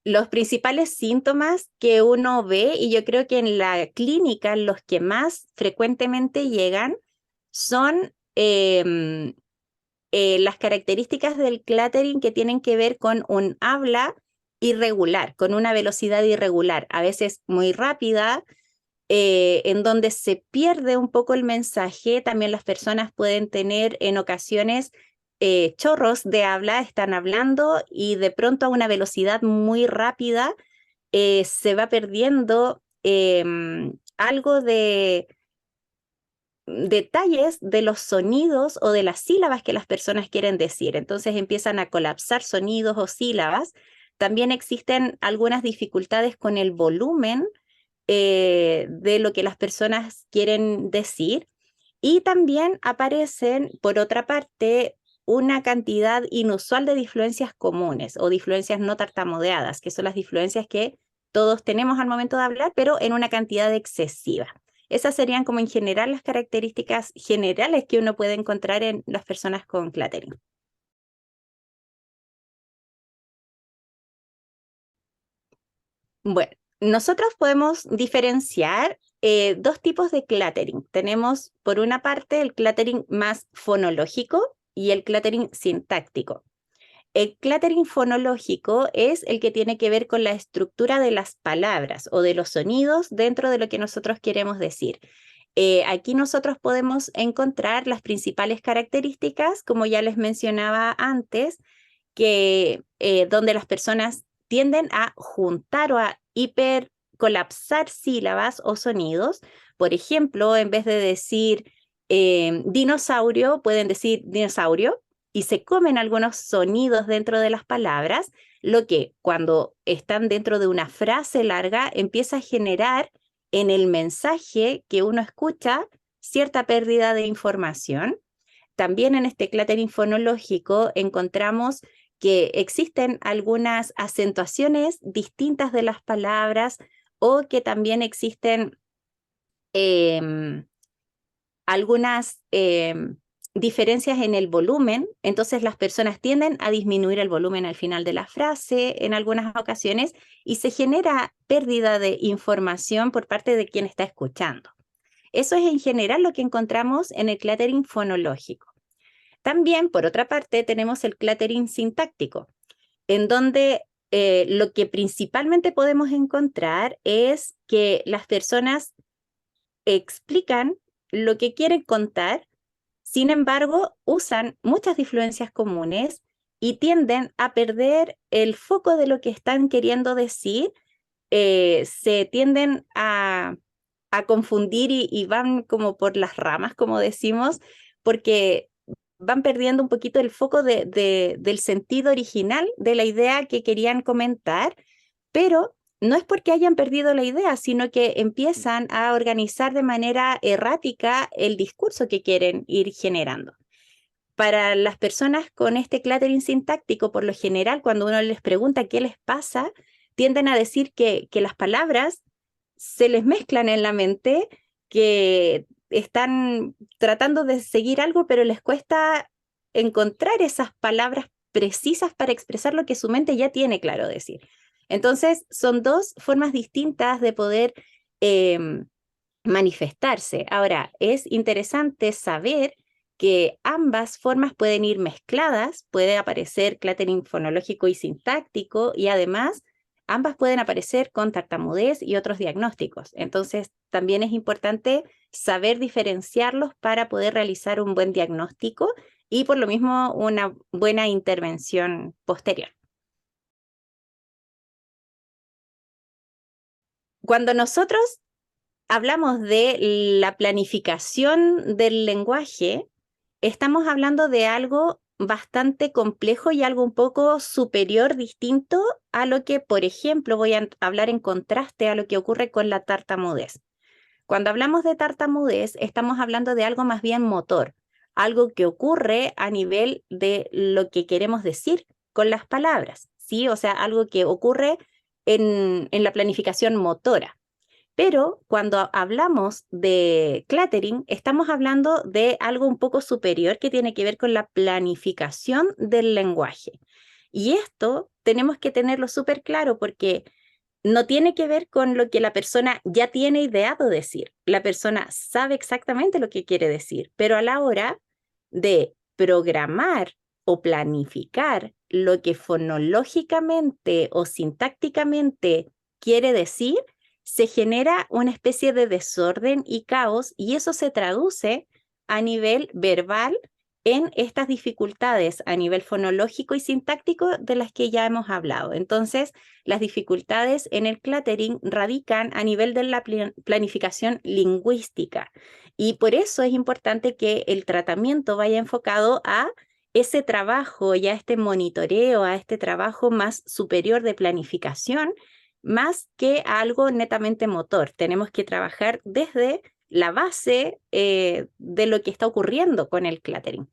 Los principales síntomas que uno ve, y yo creo que en la clínica los que más frecuentemente llegan, son las características del cluttering que tienen que ver con un habla irregular, con una velocidad irregular, a veces muy rápida, en donde se pierde un poco el mensaje. También las personas pueden tener en ocasiones chorros de habla, están hablando y de pronto a una velocidad muy rápida se va perdiendo algo de detalles de los sonidos o de las sílabas que las personas quieren decir. Entonces empiezan a colapsar sonidos o sílabas. También existen algunas dificultades con el volumen de lo que las personas quieren decir. Y también aparecen, por otra parte, una cantidad inusual de difluencias comunes o difluencias no tartamudeadas, que son las difluencias que todos tenemos al momento de hablar, pero en una cantidad excesiva. Esas serían como en general las características generales que uno puede encontrar en las personas con cluttering. Bueno, nosotros podemos diferenciar dos tipos de cluttering. Tenemos, por una parte, el cluttering más fonológico y el cluttering sintáctico. El cluttering fonológico es el que tiene que ver con la estructura de las palabras o de los sonidos dentro de lo que nosotros queremos decir. Aquí nosotros podemos encontrar las principales características, como ya les mencionaba antes, que donde las personas tienden a juntar o a hipercolapsar sílabas o sonidos. Por ejemplo, en vez de decir dinosaurio, pueden decir dinosaurio y se comen algunos sonidos dentro de las palabras, lo que cuando están dentro de una frase larga empieza a generar en el mensaje que uno escucha cierta pérdida de información. También en este cluttering fonológico encontramos que existen algunas acentuaciones distintas de las palabras o que también existen algunas diferencias en el volumen. Entonces las personas tienden a disminuir el volumen al final de la frase en algunas ocasiones y se genera pérdida de información por parte de quien está escuchando. Eso es en general lo que encontramos en el cluttering fonológico. También, por otra parte, tenemos el cluttering sintáctico, en donde lo que principalmente podemos encontrar es que las personas explican lo que quieren contar, sin embargo, usan muchas difluencias comunes y tienden a perder el foco de lo que están queriendo decir. Se tienden a confundir y van como por las ramas, como decimos, porque van perdiendo un poquito el foco del sentido original de la idea que querían comentar, pero no es porque hayan perdido la idea, sino que empiezan a organizar de manera errática el discurso que quieren ir generando. Para las personas con este cluttering sintáctico, por lo general, cuando uno les pregunta qué les pasa, tienden a decir que las palabras se les mezclan en la mente, que están tratando de seguir algo, pero les cuesta encontrar esas palabras precisas para expresar lo que su mente ya tiene claro decir. Entonces, son dos formas distintas de poder manifestarse. Ahora, es interesante saber que ambas formas pueden ir mezcladas, puede aparecer cluttering fonológico y sintáctico, y además ambas pueden aparecer con tartamudez y otros diagnósticos. Entonces, también es importante saber diferenciarlos para poder realizar un buen diagnóstico y por lo mismo una buena intervención posterior. Cuando nosotros hablamos de la planificación del lenguaje, estamos hablando de algo bastante complejo y algo un poco superior, distinto a lo que, por ejemplo, voy a hablar en contraste a lo que ocurre con la tartamudez. Cuando hablamos de tartamudez, estamos hablando de algo más bien motor, algo que ocurre a nivel de lo que queremos decir con las palabras, ¿sí? O sea, algo que ocurre en la planificación motora. Pero cuando hablamos de cluttering, estamos hablando de algo un poco superior que tiene que ver con la planificación del lenguaje. Y esto tenemos que tenerlo súper claro porque no tiene que ver con lo que la persona ya tiene ideado decir. La persona sabe exactamente lo que quiere decir, pero a la hora de programar o planificar lo que fonológicamente o sintácticamente quiere decir, se genera una especie de desorden y caos, y eso se traduce a nivel verbal en estas dificultades a nivel fonológico y sintáctico de las que ya hemos hablado. Entonces, las dificultades en el cluttering radican a nivel de la planificación lingüística, y por eso es importante que el tratamiento vaya enfocado a ese trabajo y a este monitoreo, a este trabajo más superior de planificación, más que a algo netamente motor. Tenemos que trabajar desde la base de lo que está ocurriendo con el cluttering.